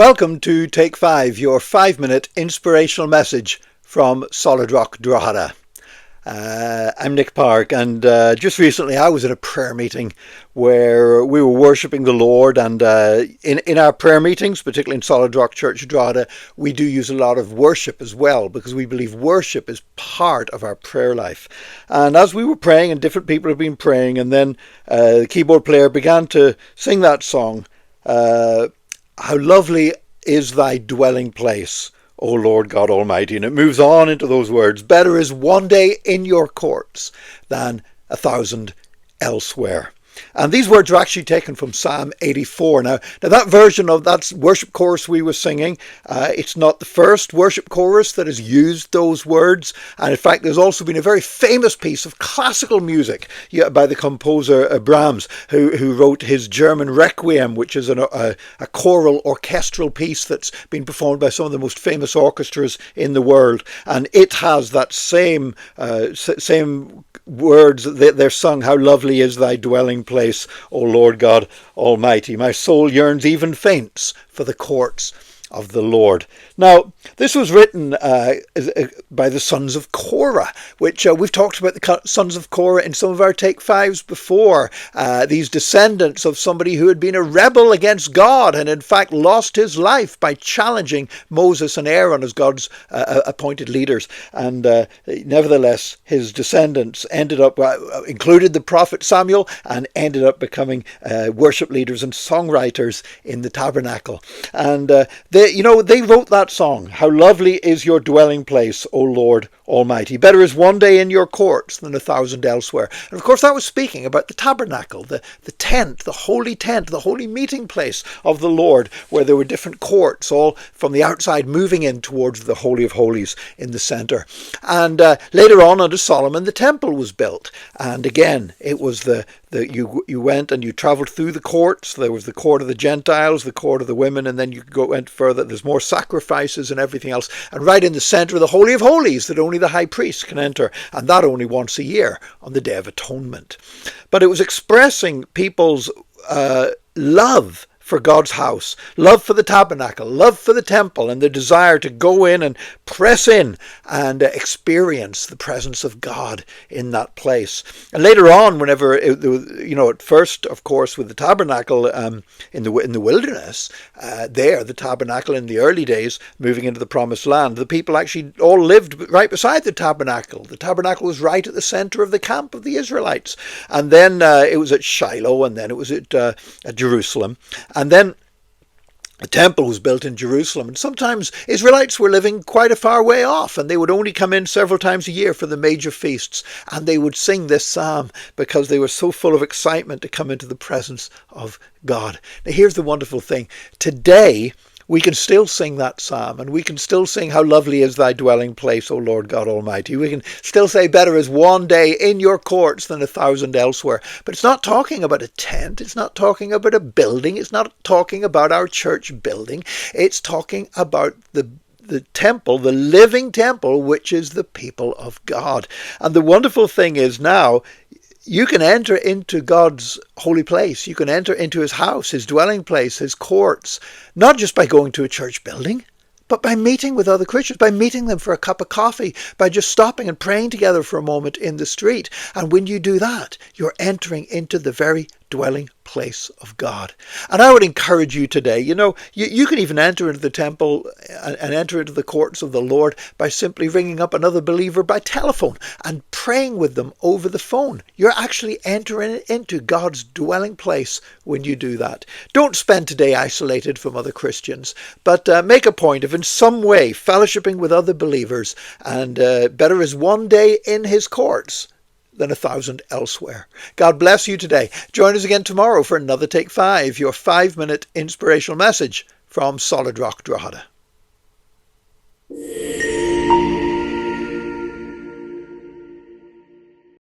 Welcome to Take 5, your 5-minute inspirational message from Solid Rock, Drogheda. I'm Nick Park, and just recently I was in a prayer meeting where we were worshipping the Lord, and in our prayer meetings, particularly in Solid Rock Church, Drogheda, we do use a lot of worship as well, because we believe worship is part of our prayer life. And as we were praying, and different people have been praying, and then the keyboard player began to sing that song, how lovely is thy dwelling place, O Lord God Almighty. And it moves on into those words. Better is one day in your courts than 1,000 elsewhere. And these words are actually taken from Psalm 84. Now that version of that worship chorus we were singing, it's not the first worship chorus that has used those words. And in fact, there's also been a very famous piece of classical music by the composer Brahms, who wrote his German Requiem, which is a choral orchestral piece that's been performed by some of the most famous orchestras in the world. And it has that same words. They're sung, how lovely is thy dwelling place, O Lord God Almighty. My soul yearns, even faints, for the courts of the Lord. Now, this was written by the sons of Korah, which we've talked about the sons of Korah in some of our Take Fives before. These descendants of somebody who had been a rebel against God and in fact lost his life by challenging Moses and Aaron as God's appointed leaders. And nevertheless, his descendants ended up, included the prophet Samuel, and ended up becoming worship leaders and songwriters in the tabernacle. And they wrote that song, how lovely is your dwelling place, O Lord Almighty. Better is one day in your courts than 1,000 elsewhere. And of course that was speaking about the tabernacle, the tent, the holy meeting place of the Lord, where there were different courts, all from the outside moving in towards the Holy of Holies in the centre. And later on under Solomon, the temple was built. And again, it was you went and you travelled through the courts. There was the court of the Gentiles, the court of the women, and then you went further. There's more sacrifices and everything else. And right in the centre of the Holy of Holies that only the high priest can enter, and that only once a year on the Day of Atonement. But it was expressing people's love for God's house, love for the tabernacle, love for the temple, and the desire to go in and press in and experience the presence of God in that place. And later on, whenever, at first, of course, with the tabernacle in the wilderness, the tabernacle in the early days, moving into the promised land, the people actually all lived right beside the tabernacle. The tabernacle was right at the center of the camp of the Israelites. And then it was at Shiloh, and then it was at Jerusalem. And then the temple was built in Jerusalem, and sometimes Israelites were living quite a far way off, and they would only come in several times a year for the major feasts, and they would sing this psalm because they were so full of excitement to come into the presence of God. Now here's the wonderful thing. Today, we can still sing that psalm, and we can still sing how lovely is thy dwelling place, O Lord God Almighty. We can still say better is one day in your courts than 1,000 elsewhere. But it's not talking about a tent. It's not talking about a building. It's not talking about our church building. It's talking about the temple, the living temple, which is the people of God. And the wonderful thing is now, you can enter into God's holy place. You can enter into his house, his dwelling place, his courts, not just by going to a church building, but by meeting with other Christians, by meeting them for a cup of coffee, by just stopping and praying together for a moment in the street. And when you do that, you're entering into the very dwelling place of God. And I would encourage you today, you can even enter into the temple and enter into the courts of the Lord by simply ringing up another believer by telephone and praying with them over the phone. You're actually entering into God's dwelling place when you do that. Don't spend today isolated from other Christians, but make a point of in some way fellowshipping with other believers, and better is one day in his courts than 1,000 elsewhere. God bless you today. Join us again tomorrow for another Take 5, your 5-minute inspirational message from Solid Rock, Drogheda.